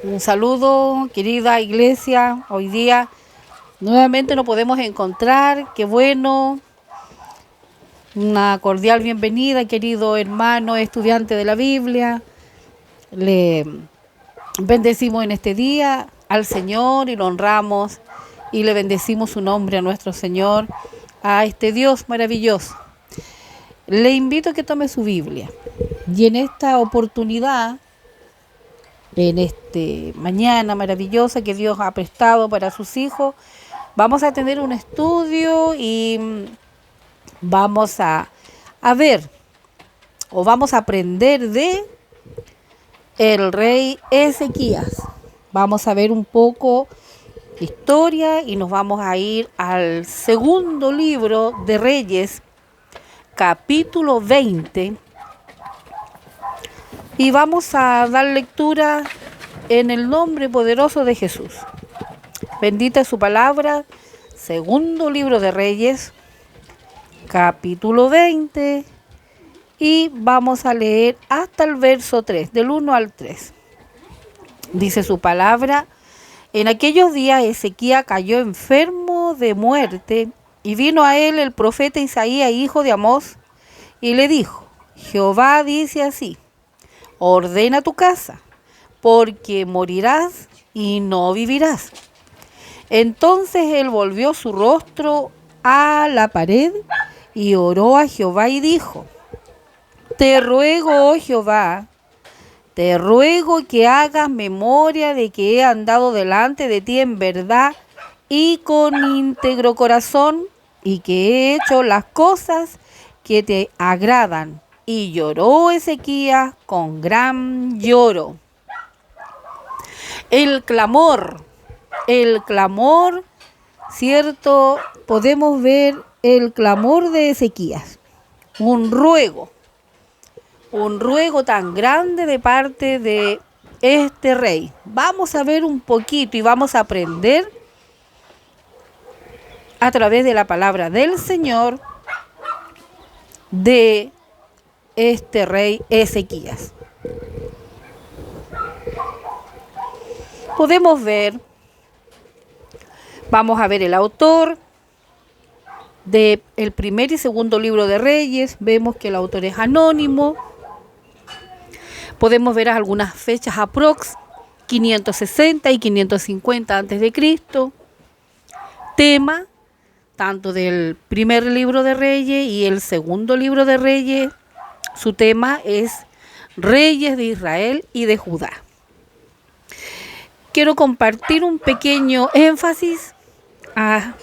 Un saludo, querida iglesia. Hoy día nuevamente nos podemos encontrar. Qué bueno. Una cordial bienvenida, querido hermano estudiante de la Biblia. Le bendecimos en este día al Señor y lo honramos y le bendecimos su nombre a nuestro Señor, a este Dios maravilloso. Le invito a que tome su Biblia y en esta oportunidad, en este mañana maravillosa que Dios ha prestado para sus hijos, vamos a tener un estudio y vamos a ver o vamos a aprender de el rey Ezequías. Vamos a ver un poco historia y nos vamos a ir al segundo libro de Reyes, capítulo 20, y vamos a dar lectura en el nombre poderoso de Jesús. Bendita es su palabra. Segundo libro de Reyes, capítulo 20, y vamos a leer hasta el verso 3, del 1 al 3. Dice su palabra: en aquellos días Ezequías cayó enfermo de muerte, y vino a él el profeta Isaías, hijo de Amós, y le dijo: Jehová dice así: ordena tu casa, porque morirás y no vivirás. Entonces él volvió su rostro a la pared y oró a Jehová y dijo: te ruego, oh Jehová, te ruego que hagas memoria de que he andado delante de ti en verdad y con íntegro corazón, y que he hecho las cosas que te agradan. Y lloró Ezequías con gran lloro. El clamor, ¿cierto? Podemos ver el clamor de Ezequías, un ruego tan grande de parte de este rey. Vamos a ver un poquito y vamos a aprender a través de la palabra del Señor de este rey Ezequías. Podemos ver, vamos a ver el autor del primer y segundo libro de Reyes. Vemos que el autor es anónimo. Podemos ver algunas fechas aprox, 560 y 550 a.C. Tema tanto del primer libro de Reyes y el segundo libro de Reyes. Su tema es Reyes de Israel y de Judá. Quiero compartir un pequeño énfasis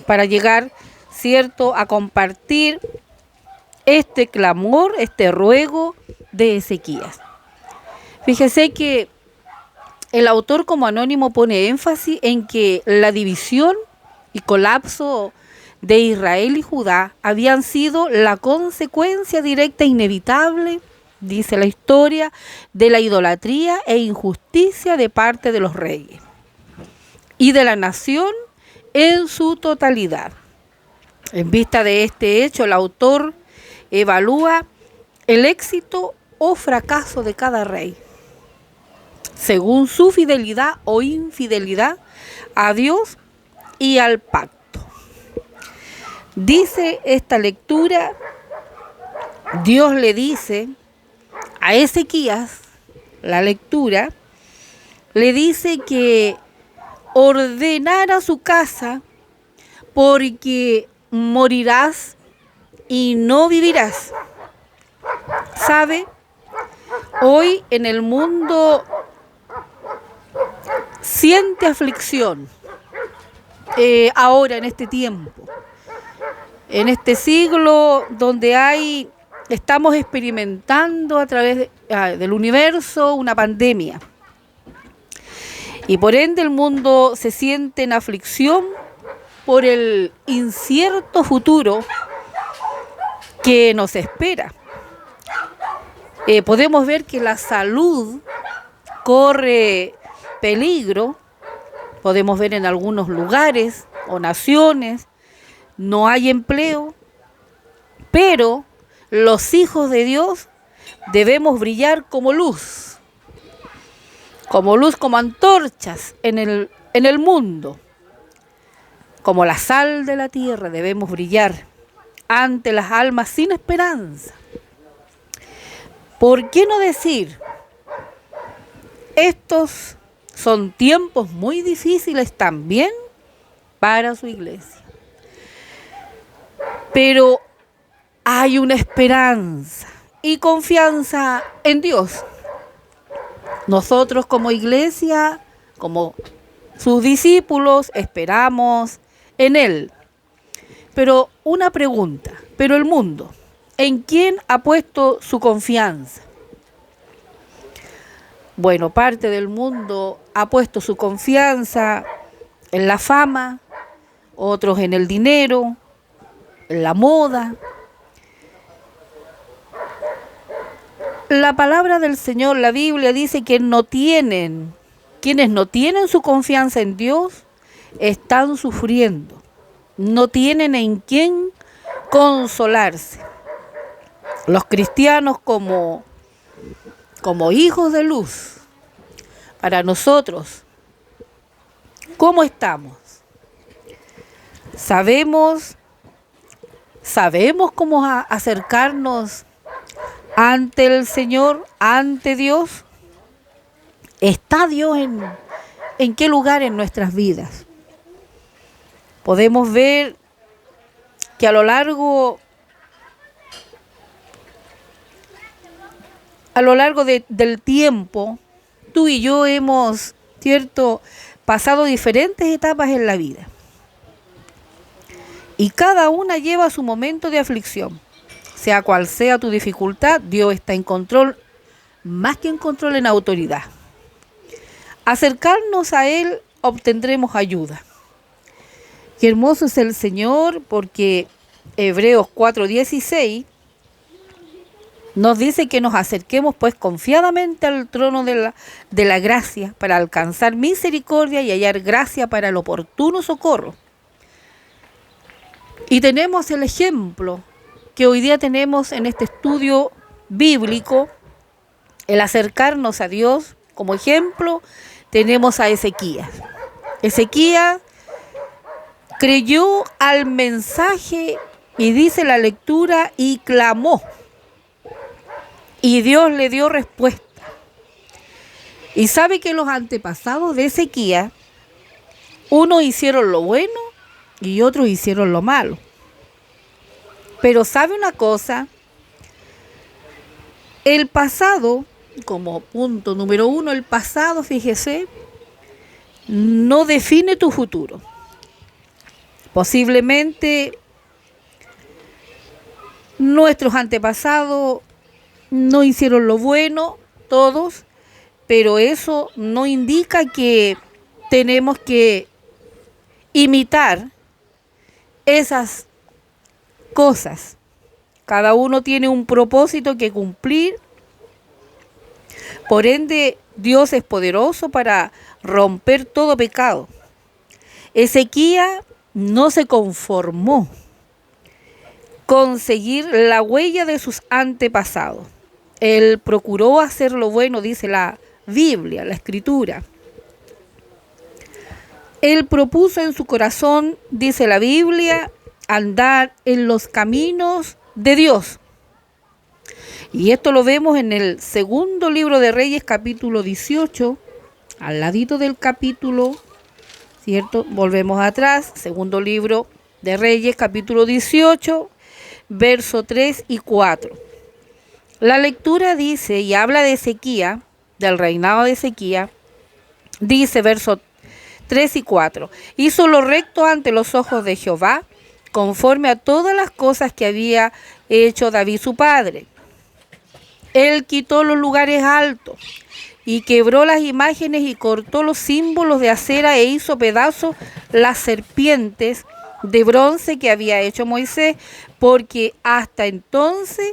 para llegar, ¿cierto?, a compartir este clamor, este ruego de Ezequías. Fíjese que el autor como anónimo pone énfasis en que la división y colapso de Israel y Judá habían sido la consecuencia directa e inevitable, dice la historia, de la idolatría e injusticia de parte de los reyes y de la nación en su totalidad. En vista de este hecho, el autor evalúa el éxito o fracaso de cada rey según su fidelidad o infidelidad a Dios y al pacto. Dice esta lectura, Dios le dice a Ezequías, la lectura, le dice que ordenara su casa porque morirás y no vivirás. ¿Sabe? Hoy en el mundo siente aflicción, ahora en este tiempo, en este siglo donde estamos experimentando a través del universo una pandemia, y por ende el mundo se siente en aflicción por el incierto futuro que nos espera. Podemos ver que la salud corre peligro. Podemos ver en algunos lugares o naciones no hay empleo, pero los hijos de Dios debemos brillar como luz como luz, como antorchas en el mundo. Como la sal de la tierra debemos brillar ante las almas sin esperanza. ¿Por qué no decir? Estos son tiempos muy difíciles también para su iglesia. Pero hay una esperanza y confianza en Dios. Nosotros como iglesia, como sus discípulos, esperamos en Él. Pero una pregunta, ¿pero el mundo en quién ha puesto su confianza? Bueno, parte del mundo ha puesto su confianza en la fama, otros en el dinero, en la moda. La palabra del Señor, la Biblia dice que quienes no tienen su confianza en Dios, están sufriendo. No tienen en quién consolarse. Los cristianos como hijos de luz, para nosotros, ¿cómo estamos? Sabemos cómo acercarnos ante el Señor, ante Dios. ¿Está Dios en qué lugar en nuestras vidas? Podemos ver que a lo largo del tiempo, tú y yo hemos, pasado diferentes etapas en la vida. Y cada una lleva su momento de aflicción. Sea cual sea tu dificultad, Dios está en control, más que en control, en autoridad. Acercarnos a Él, obtendremos ayuda. Qué hermoso es el Señor, porque Hebreos 4:16 nos dice que nos acerquemos pues confiadamente al trono de la gracia para alcanzar misericordia y hallar gracia para el oportuno socorro. Y tenemos el ejemplo que hoy día tenemos en este estudio bíblico, el acercarnos a Dios. Como ejemplo tenemos a Ezequías. Ezequías creyó al mensaje y dice la lectura y clamó. Y Dios le dio respuesta. Y sabe que los antepasados de Ezequías, unos hicieron lo bueno y otros hicieron lo malo. Pero sabe una cosa, el pasado, como punto número 1, el pasado, fíjese, no define tu futuro. Posiblemente nuestros antepasados no hicieron lo bueno, todos, pero eso no indica que tenemos que imitar esas cosas. Cada uno tiene un propósito que cumplir. Por ende, Dios es poderoso para romper todo pecado. Ezequías no se conformó con seguir la huella de sus antepasados. Él procuró hacer lo bueno, dice la Biblia, la Escritura. Él propuso en su corazón, dice la Biblia, andar en los caminos de Dios. Y esto lo vemos en el segundo libro de Reyes, capítulo 18, al ladito del capítulo, ¿cierto? Volvemos atrás, segundo libro de Reyes, capítulo 18, verso 3 y 4. La lectura dice y habla de Ezequías, del reinado de Ezequías, dice verso 3 y 4. Hizo lo recto ante los ojos de Jehová, conforme a todas las cosas que había hecho David su padre. Él quitó los lugares altos y quebró las imágenes y cortó los símbolos de acera e hizo pedazos las serpientes de bronce que había hecho Moisés, porque hasta entonces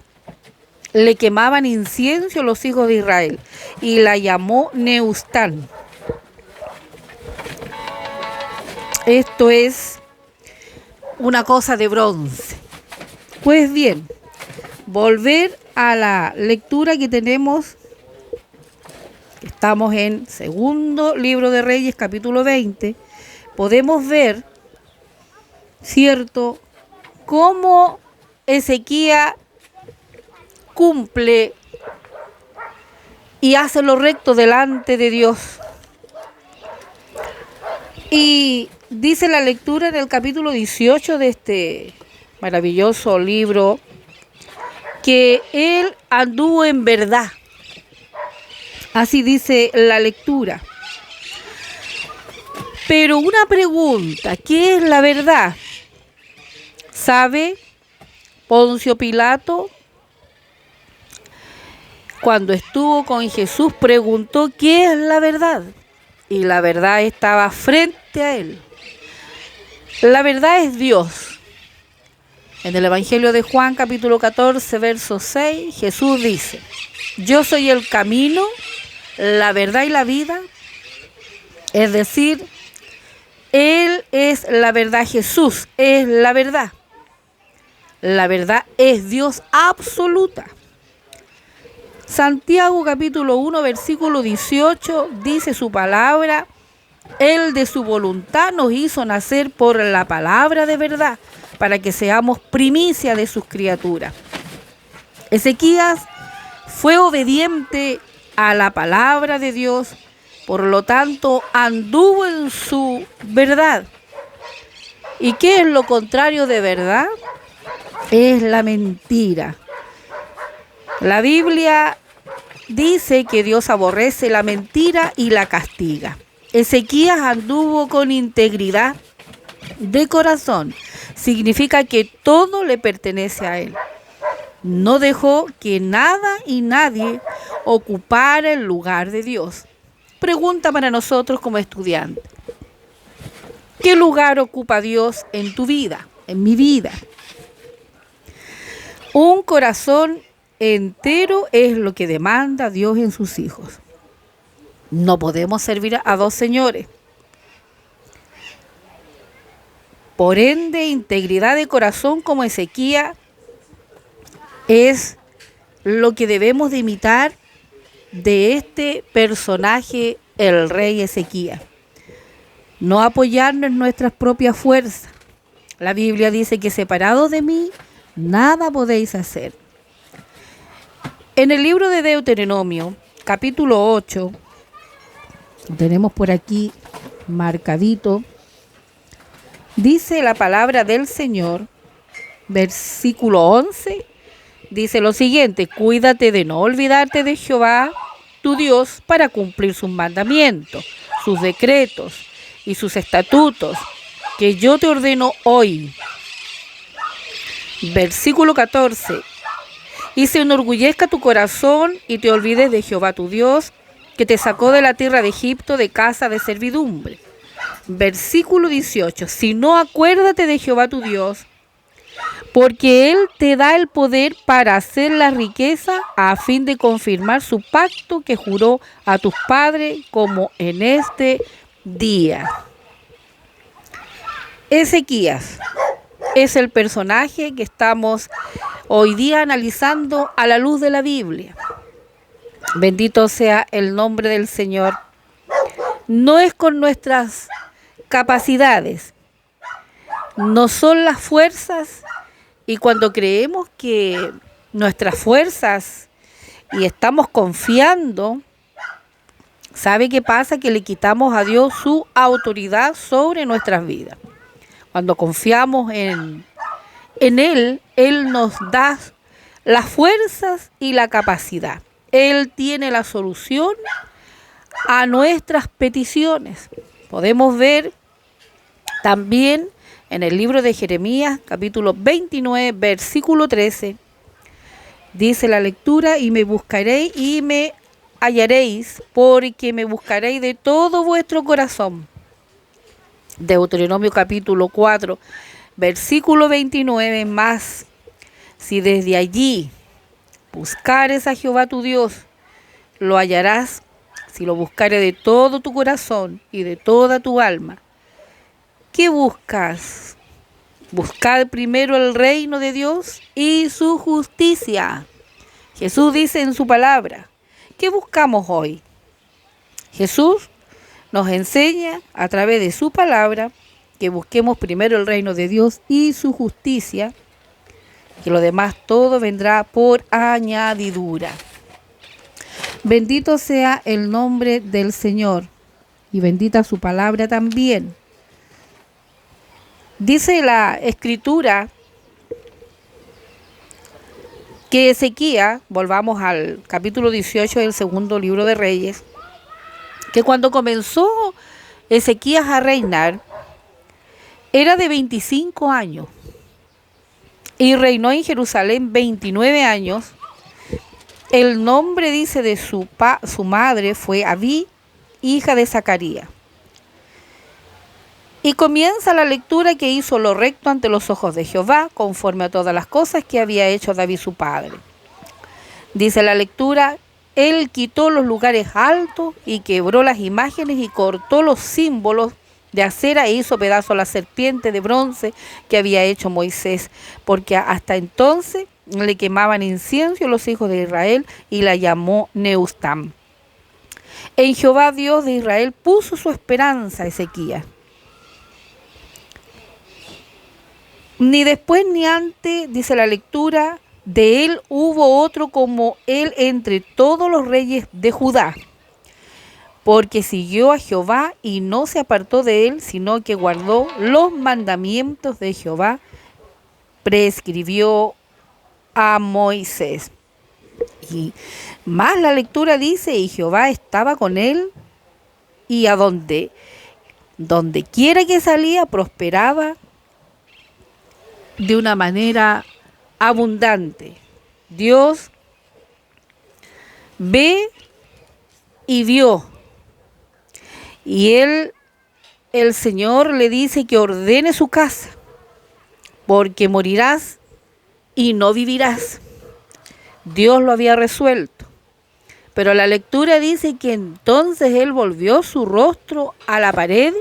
le quemaban incienso los hijos de Israel, y la llamó Neustán. Esto es una cosa de bronce. Pues bien, volver a la lectura que tenemos estamos en segundo libro de Reyes, capítulo 20, podemos ver, ¿cierto?, cómo Ezequías cumple y hace lo recto delante de Dios. Y dice la lectura en el capítulo 18 de este maravilloso libro que él anduvo en verdad. Así dice la lectura. Pero una pregunta, ¿qué es la verdad? ¿Sabe? Poncio Pilato, cuando estuvo con Jesús, preguntó ¿qué es la verdad? Y la verdad estaba frente a él. La verdad es Dios. En el Evangelio de Juan, capítulo 14, verso 6, Jesús dice: yo soy el camino, la verdad y la vida. Es decir, Él es la verdad, Jesús es la verdad. La verdad es Dios absoluta. Santiago capítulo 1, versículo 18, dice su palabra: Él de su voluntad nos hizo nacer por la palabra de verdad, para que seamos primicia de sus criaturas. Ezequías fue obediente a la palabra de Dios, por lo tanto anduvo en su verdad. ¿Y qué es lo contrario de verdad? Es la mentira. La Biblia dice que Dios aborrece la mentira y la castiga. Ezequías anduvo con integridad de corazón. Significa que todo le pertenece a él. No dejó que nada y nadie ocupara el lugar de Dios. Pregunta para nosotros como estudiantes: ¿qué lugar ocupa Dios en tu vida, en mi vida? Un corazón entero es lo que demanda Dios en sus hijos. No podemos servir a dos señores. Por ende, integridad de corazón como Ezequías es lo que debemos de imitar de este personaje, el rey Ezequías. No apoyarnos en nuestras propias fuerzas. La Biblia dice que separados de mí, nada podéis hacer. En el libro de Deuteronomio, capítulo 8, tenemos por aquí marcadito, dice la palabra del Señor, versículo 11, dice lo siguiente: cuídate de no olvidarte de Jehová, tu Dios, para cumplir sus mandamientos, sus decretos y sus estatutos, que yo te ordeno hoy. Versículo 14, y se enorgullezca tu corazón y te olvides de Jehová tu Dios, que te sacó de la tierra de Egipto, de casa de servidumbre. Versículo 18, si no, acuérdate de Jehová tu Dios, porque Él te da el poder para hacer la riqueza, a fin de confirmar su pacto que juró a tus padres, como en este día. Ezequías es el personaje que estamos hoy día analizando a la luz de la Biblia. Bendito sea el nombre del Señor. No es con nuestras capacidades, no son las fuerzas, y cuando creemos que nuestras fuerzas y estamos confiando, ¿sabe qué pasa? Que le quitamos a Dios su autoridad sobre nuestras vidas. Cuando confiamos en Él, Él nos da las fuerzas y la capacidad. Él tiene la solución a nuestras peticiones. Podemos ver también en el libro de Jeremías, capítulo 29, versículo 13. Dice la lectura: y me buscaréis y me hallaréis, porque me buscaréis de todo vuestro corazón. Deuteronomio capítulo 4, versículo 29, más si desde allí buscares a Jehová tu Dios, lo hallarás, si lo buscares de todo tu corazón y de toda tu alma. ¿Qué buscas? Buscad primero el reino de Dios y su justicia. Jesús dice en su palabra: ¿qué buscamos hoy? Jesús nos enseña a través de su palabra que busquemos primero el reino de Dios y su justicia, que lo demás todo vendrá por añadidura. Bendito sea el nombre del Señor y bendita su palabra también. Dice la Escritura que Ezequías, volvamos al capítulo 18 del segundo libro de Reyes, que cuando comenzó Ezequías a reinar, era de 25 años y reinó en Jerusalén 29 años. El nombre, dice, de su madre fue Abí, hija de Zacarías. Y comienza la lectura que hizo lo recto ante los ojos de Jehová, conforme a todas las cosas que había hecho David su padre. Dice la lectura: él quitó los lugares altos y quebró las imágenes y cortó los símbolos de acera e hizo pedazo a la serpiente de bronce que había hecho Moisés, porque hasta entonces le quemaban incienso los hijos de Israel, y la llamó Neustam. En Jehová Dios de Israel puso su esperanza Ezequías. Ni después ni antes, dice la lectura, de él hubo otro como él entre todos los reyes de Judá, porque siguió a Jehová y no se apartó de él, sino que guardó los mandamientos de Jehová, prescribió a Moisés. Y más la lectura dice: y Jehová estaba con él, y a donde quiera que salía prosperaba de una manera abundante. Dios ve y vio, y el Señor le dice que ordene su casa, porque morirás y no vivirás. Dios lo había resuelto, pero la lectura dice que entonces él volvió su rostro a la pared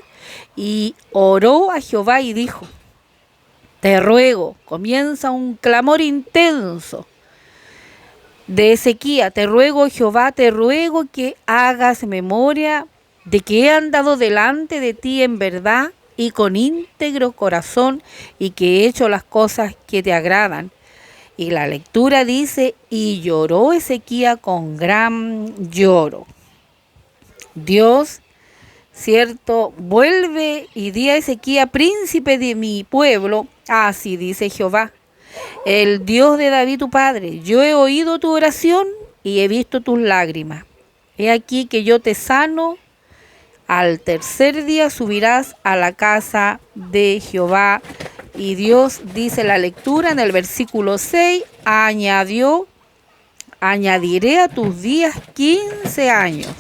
y oró a Jehová y dijo: te ruego, comienza un clamor intenso de Ezequías: te ruego, Jehová, te ruego que hagas memoria de que he andado delante de ti en verdad y con íntegro corazón, y que he hecho las cosas que te agradan. Y la lectura dice: y lloró Ezequías con gran lloro. Dios, cierto, vuelve y di a Ezequías: príncipe de mi pueblo. Así dice Jehová, el Dios de David tu padre: yo he oído tu oración y he visto tus lágrimas. He aquí que yo te sano. Al tercer día subirás a la casa de Jehová. Y Dios, dice la lectura en el versículo 6, añadiré a tus días 15 años,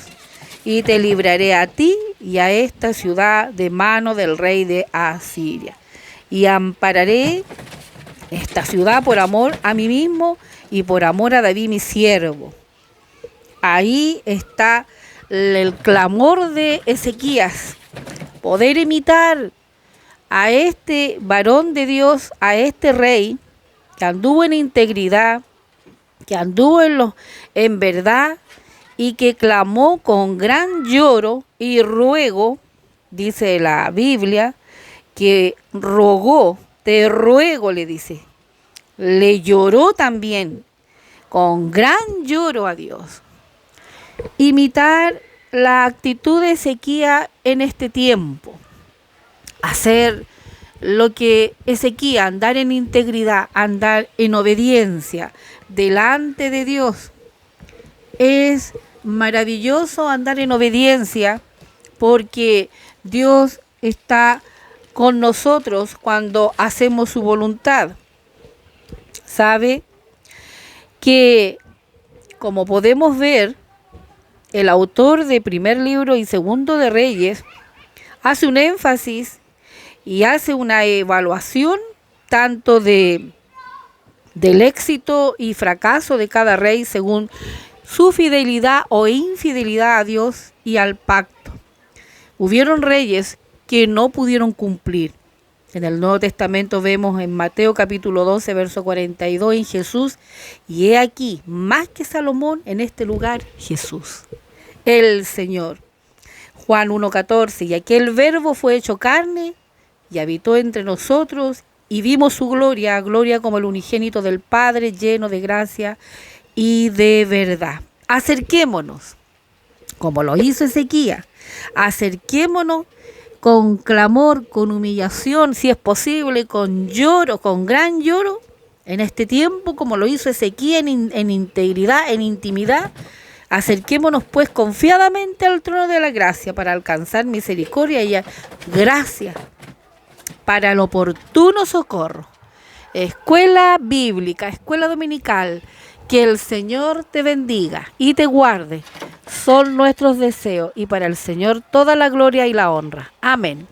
y te libraré a ti y a esta ciudad de mano del rey de Asiria. Y ampararé esta ciudad por amor a mí mismo y por amor a David mi siervo. Ahí está el clamor de Ezequías: poder imitar a este varón de Dios, a este rey que anduvo en integridad, que anduvo en verdad, y que clamó con gran lloro y ruego, dice la Biblia, que rogó, te ruego, le dice, le lloró también con gran lloro a Dios. Imitar la actitud de Ezequías en este tiempo, hacer lo que Ezequías, andar en integridad, andar en obediencia delante de Dios. Es maravilloso andar en obediencia, porque Dios está con nosotros cuando hacemos su voluntad. ¿Sabe? Que, como podemos ver, el autor de primer libro y segundo de Reyes hace un énfasis y hace una evaluación tanto del éxito y fracaso de cada rey según su fidelidad o infidelidad a Dios y al pacto. Hubieron reyes que no pudieron cumplir. En el Nuevo Testamento vemos en Mateo capítulo 12, verso 42, en Jesús: y he aquí, más que Salomón en este lugar, Jesús, el Señor. Juan 1:14, y aquel verbo fue hecho carne y habitó entre nosotros y vimos su gloria, gloria como el unigénito del Padre, lleno de gracia y de verdad. Acerquémonos, como lo hizo Ezequías, acerquémonos con clamor, con humillación, si es posible, con lloro, con gran lloro, en este tiempo, como lo hizo Ezequías en integridad, en intimidad. Acerquémonos pues confiadamente al trono de la gracia para alcanzar misericordia y gracia para el oportuno socorro. Escuela bíblica, escuela dominical, que el Señor te bendiga y te guarde. Son nuestros deseos y para el Señor toda la gloria y la honra. Amén.